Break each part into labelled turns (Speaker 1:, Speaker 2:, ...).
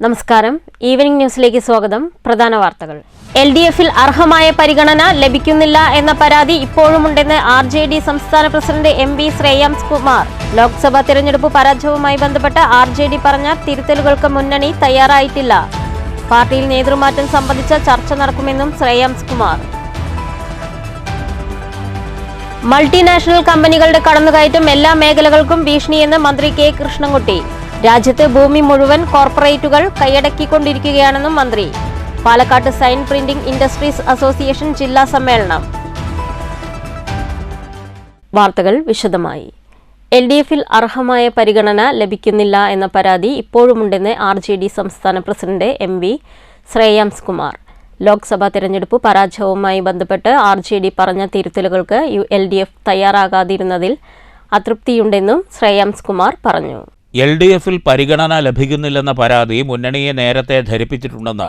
Speaker 1: നമസ്കാരം, ഈവനിംഗ് ന്യൂസിലേക്ക് സ്വാഗതം. പ്രധാന വാർത്തകൾ. LDFൽ അർഹമായ പരിഗണന ലഭിക്കുന്നില്ല എന്ന പരാതി ഇപ്പോഴുമുണ്ടെന്ന് RJD സംസ്ഥാന പ്രസിഡന്റ് MV ശ്രേയാംസ് കുമാർ. ലോക്സഭാ തിരഞ്ഞെടുപ്പ് പരാജയവുമായി ബന്ധപ്പെട്ട് RJD പറഞ്ഞ തിരുത്തലുകൾക്ക് മുന്നണി തയ്യാറായിട്ടില്ല. പാർട്ടിയിൽ നേതൃമാറ്റം സംബന്ധിച്ച ചർച്ച നടക്കുമെന്നും ശ്രേയാംസ് കുമാർ. മൾട്ടിനാഷണൽ കമ്പനികളുടെ കടന്നുകയറ്റം എല്ലാ മേഖലകൾക്കും ഭീഷണിയെന്ന് മന്ത്രി K കൃഷ്ണൻകുട്ടി. രാജ്യത്ത് ഭൂമി മുഴുവൻ കോർപ്പറേറ്റുകൾ കൈയടക്കിക്കൊണ്ടിരിക്കുകയാണെന്നും മന്ത്രി. പാലക്കാട്ട് സൈൻ പ്രിന്റിംഗ് ഇൻഡസ്ട്രീസ് അസോസിയേഷൻ ജില്ലാ സമ്മേളനം. വാർത്തകൾ വിശദമായി. LDFൽ അർഹമായ പരിഗണന ലഭിക്കുന്നില്ല എന്ന പരാതി ഇപ്പോഴുമുണ്ടെന്ന് RJD സംസ്ഥാന പ്രസിഡന്റ് MV ശ്രേയാംസ് കുമാർ. ലോക്സഭാ തിരഞ്ഞെടുപ്പ് പരാജയവുമായി ബന്ധപ്പെട്ട് RJD പറഞ്ഞ തിരുത്തലുകൾക്ക് LDF തയ്യാറാകാതിരുന്നതിൽ അതൃപ്തിയുണ്ടെന്നും ശ്രേയാംസ് കുമാർ പറഞ്ഞു.
Speaker 2: LDFൽ പരിഗണന ലഭിക്കുന്നില്ലെന്ന പരാതി മുന്നണിയെ നേരത്തെ ധരിപ്പിച്ചിട്ടുണ്ടെന്ന്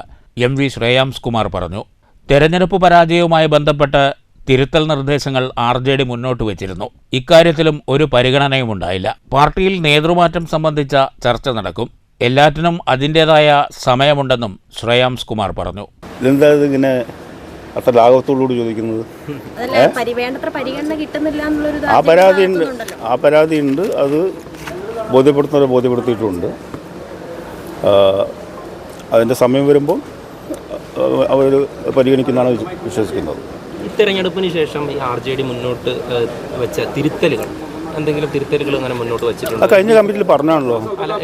Speaker 2: MV ശ്രേയാംസ് കുമാർ പറഞ്ഞു. തെരഞ്ഞെടുപ്പ് പരാജയവുമായി ബന്ധപ്പെട്ട് തിരുത്തൽ നിർദ്ദേശങ്ങൾ RJD മുന്നോട്ട് വച്ചിരുന്നു. ഇക്കാര്യത്തിലും ഒരു പരിഗണനയും ഉണ്ടായില്ല. പാർട്ടിയിൽ നേതൃമാറ്റം സംബന്ധിച്ച ചർച്ച നടക്കും. എല്ലാറ്റിനും അതിൻ്റെതായ സമയമുണ്ടെന്നും ശ്രേയാംസ് കുമാർ പറഞ്ഞു.
Speaker 3: ഇതെന്താ ഇങ്ങനെ അത്ര ലാഘവത്തോടുകൂടി ചോദിക്കുന്നത്? ആ പരാതിയുണ്ട്. അത് ബോധ്യപ്പെടുത്തിയിട്ടുമുണ്ട്. അതിൻ്റെ സമയം വരുമ്പോൾ അവർ പരിഗണിക്കുന്നതാണ് വിശ്വസിക്കുന്നത്.
Speaker 4: ഈ തെരഞ്ഞെടുപ്പിന് ശേഷം ഈ RJD മുന്നോട്ട് വെച്ച തിരുത്തലുകൾ, എന്തെങ്കിലും തിരുത്തലുകൾ അങ്ങനെ മുന്നോട്ട് വെച്ചിട്ടുണ്ട്?
Speaker 3: കഴിഞ്ഞ കമ്മിറ്റിയിൽ പറഞ്ഞാണല്ലോ.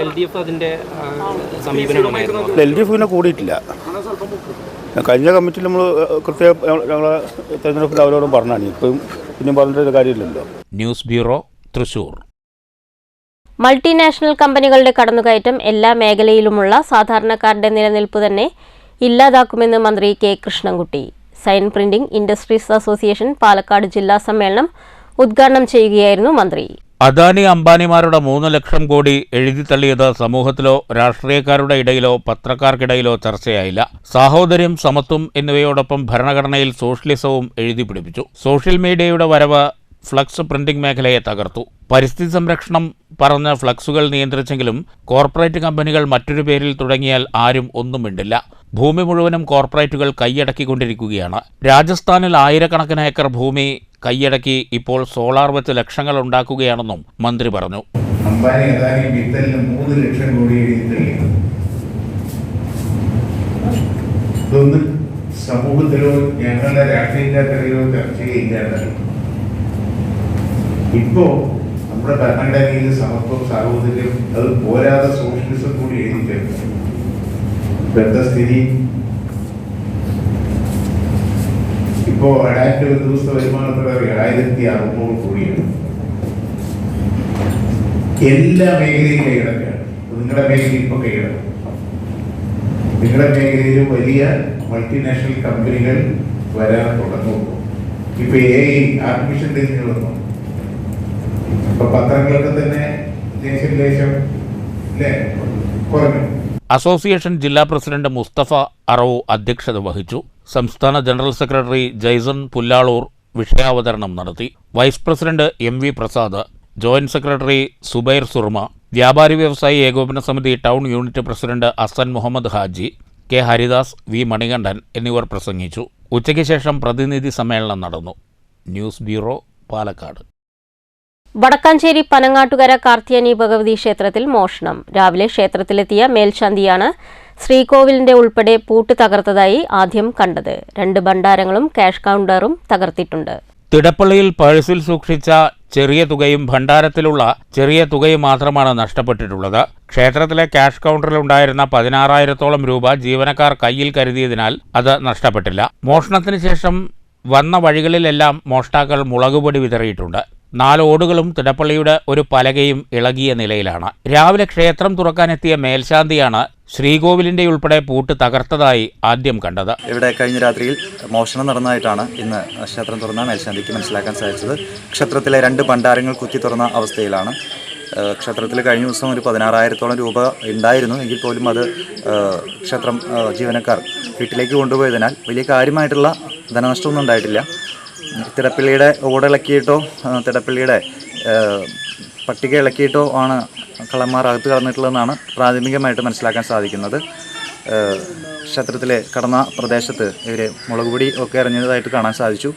Speaker 4: LDF അതിൻ്റെ സമീപനമായിരുന്നു.
Speaker 3: LDF പിന്നെ കൂടിയിട്ടില്ല. കഴിഞ്ഞ കമ്മിറ്റിയിൽ നമ്മൾ കൃത്യം ഞങ്ങളെ തെരഞ്ഞെടുപ്പിൽ അവരോടും പറഞ്ഞാണ്. ഇപ്പം പിന്നെ പറഞ്ഞിട്ട് കാര്യമില്ലല്ലോ.
Speaker 2: News bureau, Thrissur.
Speaker 1: മൾട്ടിനാഷണൽ കമ്പനികളുടെ കടന്നുകയറ്റം എല്ലാ മേഖലയിലുമുള്ള സാധാരണക്കാരുടെ നിലനിൽപ്പ് തന്നെ ഇല്ലാതാക്കുമെന്ന് മന്ത്രി K Krishnankutty. Sign printing industries association Palakkad ജില്ലാ സമ്മേളനം ഉദ്ഘാടനം ചെയ്യുകയായിരുന്നു മന്ത്രി.
Speaker 2: അദാനി അംബാനിമാരുടെ 3 ലക്ഷം കോടി എഴുതിത്തള്ളിയത് സമൂഹത്തിലോ രാഷ്ട്രീയക്കാരുടെ ഇടയിലോ പത്രക്കാർക്കിടയിലോ ചർച്ചയായില്ല. സാഹോദര്യം, സമത്വം എന്നിവയോടൊപ്പം ഭരണഘടനയിൽ സോഷ്യലിസവും എഴുതി പിടിപ്പിച്ചു. സോഷ്യൽ മീഡിയയുടെ വരവ് ഫ്ലക്സ് പ്രിന്റിംഗ് മേഖലയെ തകർത്തു. പരിസ്ഥിതി സംരക്ഷണം പറഞ്ഞ ഫ്ലക്സുകൾ നിയന്ത്രിച്ചെങ്കിലും കോർപ്പറേറ്റ് കമ്പനികൾ മറ്റൊരു പേരിൽ തുടങ്ങിയാൽ ആരും ഒന്നും മിണ്ടില്ല. ഭൂമി മുഴുവനും കോർപ്പറേറ്റുകൾ കൈയടക്കിക്കൊണ്ടിരിക്കുകയാണ്. രാജസ്ഥാനിൽ ആയിരക്കണക്കിന് ഏക്കർ ഭൂമി കൈയടക്കി ഇപ്പോൾ സോളാർ വെച്ച് ലക്ഷങ്ങൾ ഉണ്ടാക്കുകയാണെന്നും മന്ത്രി പറഞ്ഞു.
Speaker 5: അംബാനി അദാനി വിത്തലിന് 3 ലക്ഷം കോടി ഇതൊന്നും സമൂഹത്തിലോ ഞങ്ങളുടെ രാഷ്ട്രീയക്കാർക്കിടയിലോ ചർച്ചയില്ലാതെ ഇപ്പോ നമ്മുടെ ഭരണഘടനയിൽ സമത്വം, സാഹോദര്യം, അത് പോരാതെ സോഷ്യലിസം കൂടി എഴുതി ചേർന്നു. ഇപ്പോഴത്തെ സ്ഥിതി ഇപ്പോ അഡാപ്റ്റ് ഒരു ദിവസത്തെ വരുമാനത്തോടെ 7600 കോടിയാണ്. എല്ലാ മേഖലയും കൈകിടക്കുകയാണ്. നിങ്ങളുടെ മേഖലയിൽ ഇപ്പൊ കൈകിടക്കും. നിങ്ങളുടെ മേഖലയിൽ വലിയ മൾട്ടിനാഷണൽ കമ്പനികൾ വരാൻ തുടങ്ങുമ്പോൾ ഇപ്പൊ ആർട്ടിഫിഷ്യൽ ഇന്റലിജൻസ് വന്നു. ഇപ്പൊ പത്രങ്ങളൊക്കെ തന്നെ ലേശം കുറഞ്ഞു.
Speaker 2: അസോസിയേഷൻ ജില്ലാ പ്രസിഡന്റ് മുസ്തഫ അറവു അധ്യക്ഷത വഹിച്ചു. സംസ്ഥാന ജനറൽ സെക്രട്ടറി ജയ്സൺ പുല്ലാളൂർ വിഷയാവതരണം നടത്തി. Vice president MV Prasad, joint secretary Zubair Surma, വ്യാപാരി വ്യവസായി ഏകോപന സമിതി town unit president Asan Muhammad Haji, K Haridas, V Manikandan എന്നിവർ പ്രസംഗിച്ചു. ഉച്ചയ്ക്ക് ശേഷം പ്രതിനിധി സമ്മേളനം നടന്നു. News bureau, Palakkad.
Speaker 1: വടക്കാഞ്ചേരി പനങ്ങാട്ടുകര കാർത്തിയാനി ഭഗവതി ക്ഷേത്രത്തിൽ മോഷണം. രാവിലെ ക്ഷേത്രത്തിലെത്തിയ മേൽശാന്തിയാണ് ശ്രീകോവിലിന്റെ ഉൾപ്പെടെ പൂട്ട് തകർത്തതായി ആദ്യം കണ്ടത്. 2 ഭണ്ഡാരങ്ങളും ക്യാഷ് കൗണ്ടറും തകർത്തിട്ടുണ്ട്.
Speaker 2: തിടപ്പള്ളിയിൽ പേഴ്സിൽ സൂക്ഷിച്ച ചെറിയ തുകയും ഭണ്ഡാരത്തിലുള്ള ചെറിയ തുകയും മാത്രമാണ് നഷ്ടപ്പെട്ടിട്ടുള്ളത്. ക്ഷേത്രത്തിലെ ക്യാഷ് കൗണ്ടറിലുണ്ടായിരുന്ന 16,000-ഓളം രൂപ ജീവനക്കാർ കയ്യിൽ കരുതിയതിനാൽ അത് നഷ്ടപ്പെട്ടില്ല. മോഷണത്തിന് ശേഷം വന്ന വഴികളിലെല്ലാം മോഷ്ടാക്കൾ മുളകുപൊടി വിതറിയിട്ടുണ്ട്. 4 ഓടുകളും തിടപ്പള്ളിയുടെ ഒരു പലകയും ഇളകിയ നിലയിലാണ്. രാവിലെ ക്ഷേത്രം തുറക്കാനെത്തിയ മേൽശാന്തിയാണ് ശ്രീകോവിലിന്റെ ഉൾപ്പെടെ പൂട്ട് തകർത്തതായി ആദ്യം കണ്ടത്.
Speaker 6: ഇവിടെ കഴിഞ്ഞ രാത്രിയിൽ മോഷണം നടന്നതായിട്ടാണ് ഇന്ന് ക്ഷേത്രം തുറന്ന മേൽശാന്തിക്ക് മനസ്സിലാക്കാൻ സാധിച്ചത്. ക്ഷേത്രത്തിലെ 2 ഭണ്ഡാരങ്ങൾ കുത്തി തുറന്ന അവസ്ഥയിലാണ്. ക്ഷേത്രത്തിൽ കഴിഞ്ഞ ദിവസം ഒരു 16,000-ഓളം രൂപ ഉണ്ടായിരുന്നു. എങ്കിൽ പോലും അത് ക്ഷേത്രം ജീവനക്കാർ വീട്ടിലേക്ക് കൊണ്ടുപോയതിനാൽ വലിയ കാര്യമായിട്ടുള്ള ധനനഷ്ടമൊന്നും ഉണ്ടായിട്ടില്ല. തിടപ്പള്ളിയുടെ ഓടിളക്കിയിട്ടോ തിടപ്പള്ളിയുടെ പട്ടിക ഇളക്കിയിട്ടോ ആണ് കള്ളന്മാർ അകത്ത് കടന്നിട്ടുള്ളതെന്നാണ് പ്രാഥമികമായിട്ട് മനസ്സിലാക്കാൻ സാധിക്കുന്നത്. ക്ഷേത്രത്തിലെ കടന്ന പ്രദേശത്ത് ഇവർ മുളക് പൊടി ഒക്കെ എറിഞ്ഞതായിട്ട് കാണാൻ സാധിച്ചു.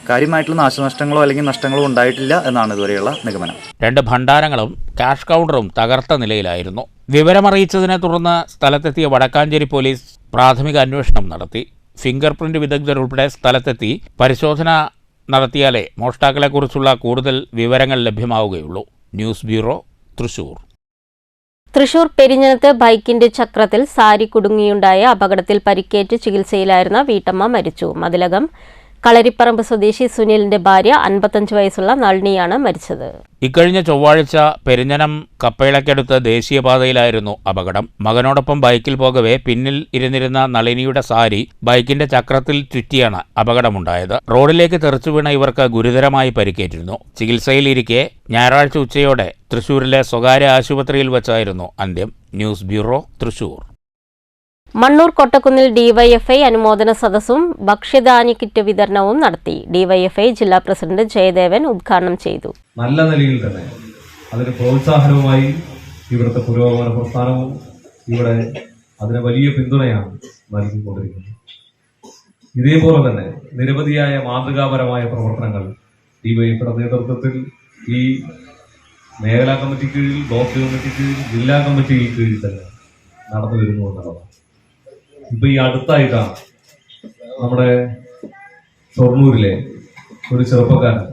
Speaker 6: കാര്യമായിട്ടുള്ള നാശനഷ്ടങ്ങളോ അല്ലെങ്കിൽ നഷ്ടങ്ങളോ ഉണ്ടായിട്ടില്ല എന്നാണ് ഇതുവരെയുള്ള നിഗമനം.
Speaker 2: 2 ഭണ്ഡാരങ്ങളും ക്യാഷ് കൗണ്ടറും തകർത്ത നിലയിലായിരുന്നു. വിവരമറിയിച്ചതിനെ തുടർന്ന് സ്ഥലത്തെത്തിയ വടക്കാഞ്ചേരി പോലീസ് പ്രാഥമിക അന്വേഷണം നടത്തി. ഫിംഗർ പ്രിന്റ് വിദഗ്ധരുൾപ്പെടെ സ്ഥലത്തെത്തി പരിശോധന നടത്തിയാലേ മോഷ്ടാക്കളെക്കുറിച്ചുള്ള കൂടുതൽ വിവരങ്ങൾ ലഭ്യമാവുകയുള്ളൂ. News bureau, Thrissur.
Speaker 1: തൃശൂർ പെരിഞ്ഞനത്ത് ബൈക്കിന്റെ ചക്രത്തിൽ സാരി കുടുങ്ങിയുണ്ടായ അപകടത്തിൽ പരിക്കേറ്റ് ചികിത്സയിലായിരുന്ന വീട്ടമ്മ മരിച്ചു. മതിലകം കളരിപ്പറമ്പ് സ്വദേശി സുനിലിന്റെ ഭാര്യ 55 വയസ്സുള്ള നളിനിയാണ് മരിച്ചത്.
Speaker 2: ഇക്കഴിഞ്ഞ ചൊവ്വാഴ്ച പെരിഞ്ഞനം കപ്പയിളക്കടുത്ത് ദേശീയപാതയിലായിരുന്നു അപകടം. മകനോടൊപ്പം ബൈക്കിൽ പോകവെ പിന്നിൽ ഇരുന്നിരുന്ന നളിനിയുടെ സാരി ബൈക്കിന്റെ ചക്രത്തിൽ ചുറ്റിയാണ് അപകടമുണ്ടായത്. റോഡിലേക്ക് തെറിച്ചുവീണ ഇവർക്ക് ഗുരുതരമായി പരിക്കേറ്റിരുന്നു. ചികിത്സയിലിരിക്കെ ഞായറാഴ്ച ഉച്ചയോടെ തൃശൂരിലെ സ്വകാര്യ ആശുപത്രിയിൽ വച്ചായിരുന്നു അന്ത്യം. News bureau, Thrissur. മണ്ണൂർ കൊട്ടക്കുന്നിൽ ഡിവൈഎഫ്ഐ അനുമോദന സദസ്സും ഭക്ഷ്യധാന്യ കിറ്റ് വിതരണവും നടത്തി. ഡിവൈഎഫ്ഐ ജില്ലാ പ്രസിഡന്റ് ജയദേവൻ ഉദ്ഘാടനം ചെയ്തു.
Speaker 7: നല്ല നിലയിൽ തന്നെ അതിന് പ്രോത്സാഹനവുമായി ഇവിടുത്തെ പുരോഗമന പ്രസ്ഥാനവും ഇവിടെ അതിന് വലിയ പിന്തുണയാണ് നൽകിക്കൊണ്ടിരിക്കുന്നത്. ഇതേപോലെ തന്നെ നിരവധിയായ മാതൃകാപരമായ പ്രവർത്തനങ്ങൾ ഡിവൈഎഫ്ഐയുടെ നേതൃത്വത്തിൽ ഈ മേഖലാ കമ്മിറ്റി കീഴിൽ, ബ്ലോക്ക് കമ്മിറ്റി കീഴിൽ, ജില്ലാ കമ്മിറ്റി കീഴിൽ തന്നെ നടന്നു വരുന്നു എന്നുള്ളതാണ്. ഇപ്പൊ ഈ അടുത്തായിട്ടാണ് നമ്മുടെ ഷൊർണൂരിലെ ഒരു ചെറുപ്പക്കാരൻ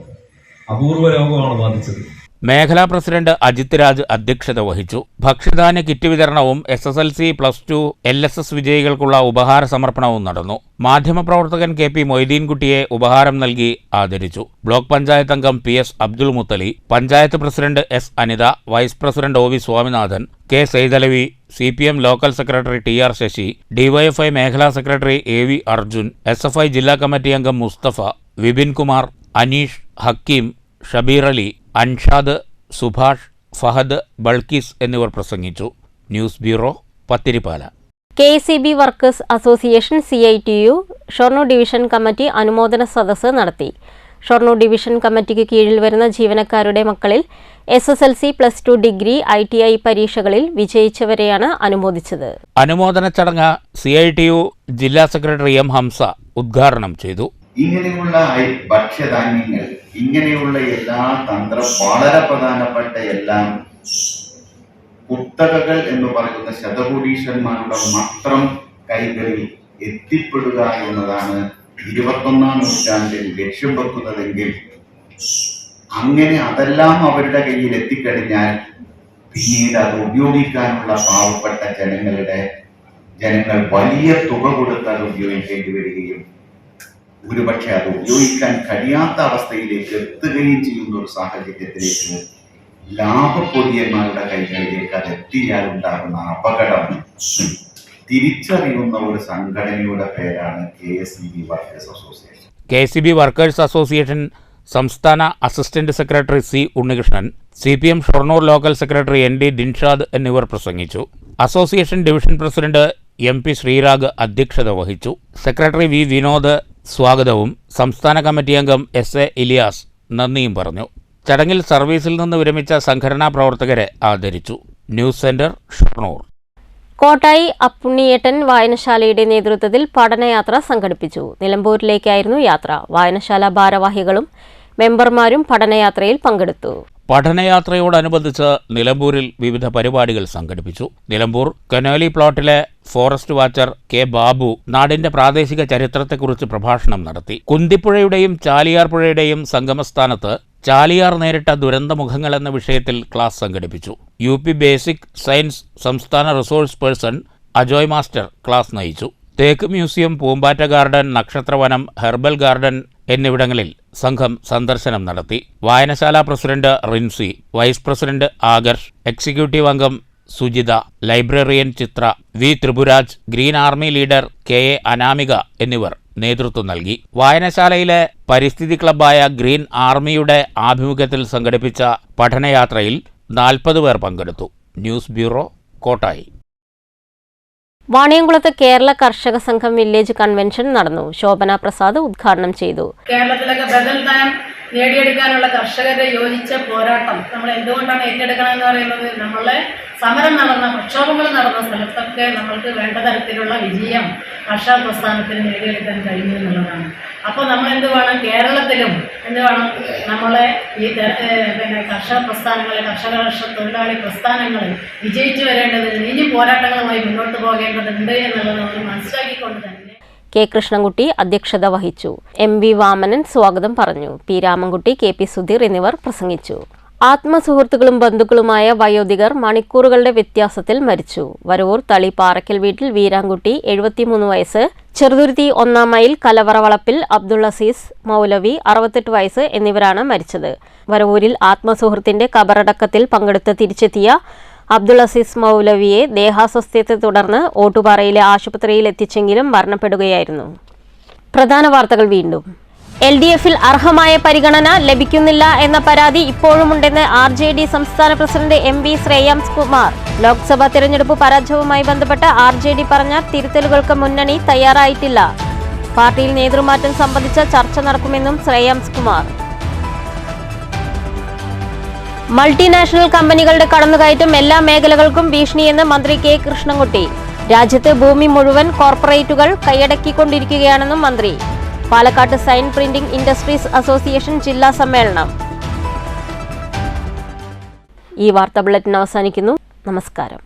Speaker 7: അപൂർവ രോഗമാണ് ബാധിച്ചത്.
Speaker 2: മേഖലാ പ്രസിഡന്റ് അജിത് രാജ് അധ്യക്ഷത വഹിച്ചു. ഭക്ഷ്യധാന്യ കിറ്റ് വിതരണവും SSLC, +2, LSS വിജയികൾക്കുള്ള ഉപഹാര സമർപ്പണവും നടന്നു. മാധ്യമപ്രവർത്തകൻ KP മൊയ്തീൻകുട്ടിയെ ഉപഹാരം നൽകി ആദരിച്ചു. ബ്ലോക്ക് പഞ്ചായത്ത് അംഗം PS Abdul Muthali, panchayat president S Anitha, vice president OV Swaminathan, K Saithalavi, CPM local secretary TR Sasi, DYFI മേഖലാ സെക്രട്ടറി AV അർജുൻ, SFI ജില്ലാ കമ്മിറ്റി അംഗം മുസ്തഫ, വിപിൻ കുമാർ, അനീഷ്, ഹക്കീം, ഷബീർ അലി, അൻഷാദ്, സുഭാഷ്, ഫഹദ്, ബൾക്കീസ് എന്നിവർ പ്രസംഗിച്ചു. News bureau, Pathirippala. KCB workers association CITU Shoranur division committee അനുമോദന സദസ്സ് നടത്തി. ഷൊർണൂർ ഡിവിഷൻ കമ്മിറ്റിക്ക് കീഴിൽ വരുന്ന ജീവനക്കാരുടെ മക്കളിൽ SSLC, +2 ഡിഗ്രി, ITI പരീക്ഷകളിൽ വിജയിച്ചവരെയാണ് അനുമോദിച്ചത്. അനുമോദന ചടങ്ങ് CITU ജില്ലാ സെക്രട്ടറി M ഹംസ ഉദ്ഘാടനം ചെയ്തു.
Speaker 8: ഇങ്ങനെയുള്ള ഭക്ഷ്യധാന്യങ്ങൾ, ഇങ്ങനെയുള്ള എല്ലാ തന്ത്രം, വളരെ പ്രധാനപ്പെട്ട എല്ലാം കുത്തകകൾ എന്ന് പറയുന്ന ശതകോടീശ്വരന്മാരുടെ മാത്രം കൈകളിൽ എത്തിപ്പെടുക എന്നതാണ് 21ാം നൂറ്റാണ്ടിൽ ലക്ഷ്യം വെക്കുന്നതെങ്കിൽ, അങ്ങനെ അതെല്ലാം അവരുടെ കയ്യിൽ എത്തിക്കഴിഞ്ഞാൽ പിന്നീട് അത് ഉപയോഗിക്കാനുള്ള പാവപ്പെട്ട ജനങ്ങൾ വലിയ തുക കൊടുത്ത് അത് ഉപയോഗിക്കേണ്ടി വരികയും ഒരുപക്ഷെ അത് ഉപയോഗിക്കാൻ കഴിയാത്ത അവസ്ഥയിലേക്ക് എത്തുകയും ചെയ്യുന്ന ഒരു സാഹചര്യത്തിലേക്ക് ലാഭക്കൊതിയന്മാരുടെ കൈകളിലേക്ക് അത് എത്തിയാൽ ഉണ്ടാകുന്ന അപകടം തിരിച്ചറിയുന്ന ഒരു സംഘടനയുടെ പേരാണ് KCB workers association.
Speaker 2: KCB workers association സംസ്ഥാന assistant secretary C Unnikrishnan, CPM Shoranur local secretary ND Dinshad എന്നിവർ പ്രസംഗിച്ചു. Association division president MP Sreerag അധ്യക്ഷത വഹിച്ചു. സെക്രട്ടറി V വിനോദ് സ്വാഗതവും സംസ്ഥാന കമ്മിറ്റി അംഗം SA ഇലിയാസ് നന്ദിയും പറഞ്ഞു. ചടങ്ങിൽ സർവീസിൽ നിന്ന് വിരമിച്ച സംഘടനാ പ്രവർത്തകരെ ആദരിച്ചു. News centre, Shoranur. കോട്ടായി അപ്പുണ്ണിയേട്ടൻ വായനശാലയുടെ നേതൃത്വത്തിൽ പഠനയാത്ര സംഘടിപ്പിച്ചു. നിലമ്പൂരിലേക്കായിരുന്നു യാത്ര. വായനശാല ഭാരവാഹികളും മെമ്പർമാരും പഠനയാത്രയിൽ പങ്കെടുത്തു. പഠനയാത്രയോടനുബന്ധിച്ച് നിലമ്പൂരിൽ വിവിധ പരിപാടികൾ സംഘടിപ്പിച്ചു. നിലമ്പൂർ കനോലി പ്ലോട്ടിലെ ഫോറസ്റ്റ് വാച്ചർ K ബാബു നാടിന്റെ പ്രാദേശിക ചരിത്രത്തെക്കുറിച്ച് പ്രഭാഷണം നടത്തി. കുന്തിപ്പുഴയുടെയും ചാലിയാർ പുഴയുടെയും സംഗമസ്ഥാനത്ത് ചാലിയാർ നേരിട്ട ദുരന്തമുഖങ്ങൾ എന്ന വിഷയത്തിൽ ക്ലാസ് സംഘടിപ്പിച്ചു. UP ബേസിക് സയൻസ് സംസ്ഥാന resource person Ajoy master class നയിച്ചു. തേക്ക് മ്യൂസിയം, പൂമ്പാറ്റ ഗാർഡൻ, നക്ഷത്രവനം, ഹെർബൽ ഗാർഡൻ എന്നിവിടങ്ങളിൽ സംഘം സന്ദർശനം നടത്തി. വായനശാല president Rincy, vice president Akarsh, executive അംഗം Sujitha, librarian Chithra, V Thripuraj, green army leader KA Anamika എന്നിവർ നേതൃത്വം നൽകി. വായനശാലയിലെ പരിസ്ഥിതി ക്ലബ്ബായ ഗ്രീൻ ആർമിയുടെ ആഭിമുഖ്യത്തിൽ സംഘടിപ്പിച്ച പഠനയാത്രയിൽ 40 പേർ പങ്കെടുത്തു. News bureau, Kottayi. വാണിയംകുളത്ത് കേരള കർഷക സംഘം വില്ലേജ് കൺവെൻഷൻ നടന്നു. ശോഭന പ്രസാദ് ഉദ്ഘാടനം ചെയ്തു.
Speaker 9: കേരളത്തിലൊക്കെ ബദൽ നയം നേടിയെടുക്കാനുള്ള കർഷകരുടെ യോജിച്ച പോരാട്ടം നമ്മൾ എന്തുകൊണ്ടാണ് ഏറ്റെടുക്കണമെന്ന് പറയുന്നത്, നമ്മളെ സമരം നടന്ന പ്രക്ഷോഭങ്ങൾ നടന്ന സ്ഥലത്തൊക്കെ നമ്മൾക്ക് വേണ്ട തരത്തിലുള്ള വിജയം കർഷക പ്രസ്ഥാനത്തിന് നേടിയെടുക്കാൻ കഴിഞ്ഞു എന്നുള്ളതാണ്. അപ്പോൾ നമ്മൾ എന്ത് വേണം, കേരളത്തിലും എന്ത് വേണം, നമ്മളെ ഈ കർഷക പ്രസ്ഥാനങ്ങളെ കർഷക തൊഴിലാളി പ്രസ്ഥാനങ്ങൾ വിജയിച്ചു വരേണ്ടതുണ്ട്, ഇനി പോരാട്ടങ്ങളുമായി മുന്നോട്ട് പോകേണ്ടതുണ്ട് എന്നുള്ളത് നമ്മൾ മനസ്സിലാക്കിക്കൊണ്ട് തന്നെ
Speaker 1: കെ കൃഷ്ണൻകുട്ടി അധ്യക്ഷത വഹിച്ചു. എം വി വാമനൻ സ്വാഗതം പറഞ്ഞു. P Ramankutty, K P Sudheer എന്നിവർ പ്രസംഗിച്ചു. ആത്മസുഹൃത്തുക്കളും ബന്ധുക്കളുമായ വയോധികർ മണിക്കൂറുകളുടെ വ്യത്യാസത്തിൽ മരിച്ചു. വരവൂർ തളി പാറയ്ക്കൽ വീട്ടിൽ വീരാൻകുട്ടി 73 വയസ്സ്, ചെറുതുരുത്തി 1-ാം മൈൽ കലവറ വളപ്പിൽ അബ്ദുൾ അസീസ് മൗലവി 68 വയസ്സ് എന്നിവരാണ് മരിച്ചത്. വരവൂരിൽ ആത്മസുഹൃത്തിന്റെ കബറടക്കത്തിൽ പങ്കെടുത്ത് തിരിച്ചെത്തിയ അബ്ദുൾ അസീസ് മൗലവിയെ ദേഹാസ്വസ്ഥ്യത്തെ തുടർന്ന് ഓട്ടുപാറയിലെ ആശുപത്രിയിൽ എത്തിച്ചെങ്കിലും മരണപ്പെടുകയായിരുന്നു. പ്രധാന വാർത്തകൾ വീണ്ടും. LDF-ൽ അർഹമായ പരിഗണന ലഭിക്കുന്നില്ല എന്ന പരാതി ഇപ്പോഴുമുണ്ടെന്ന് RJD സംസ്ഥാന പ്രസിഡന്റ് MB ശ്രേയാംസ് കുമാർ. ലോക്സഭാ തെരഞ്ഞെടുപ്പ് പരാജയവുമായി ബന്ധപ്പെട്ട് RJD പറഞ്ഞ തിരുത്തലുകൾക്ക് മുന്നണി തയ്യാറായിട്ടില്ല. പാർട്ടിയിൽ നേതൃമാറ്റം സംബന്ധിച്ച ചർച്ച നടക്കുമെന്നും ശ്രേയാംസ് കുമാർ. മൾട്ടിനാഷണൽ കമ്പനികളുടെ കടന്നുകയറ്റം എല്ലാ മേഖലകൾക്കും ഭീഷണിയെന്ന് മന്ത്രി കെ കൃഷ്ണൻകുട്ടി. രാജ്യത്ത് ഭൂമി മുഴുവൻ കോർപ്പറേറ്റുകൾ കൈയടക്കിക്കൊണ്ടിരിക്കുകയാണെന്നും മന്ത്രി. പാലക്കാട്ട് സൈൻ പ്രിന്റിംഗ് ഇൻഡസ്ട്രീസ് അസോസിയേഷൻ ജില്ലാ സമ്മേളനം. ഈ വാർത്താ ബുള്ളറ്റിൻ അവസാനിക്കുന്നു. നമസ്കാരം.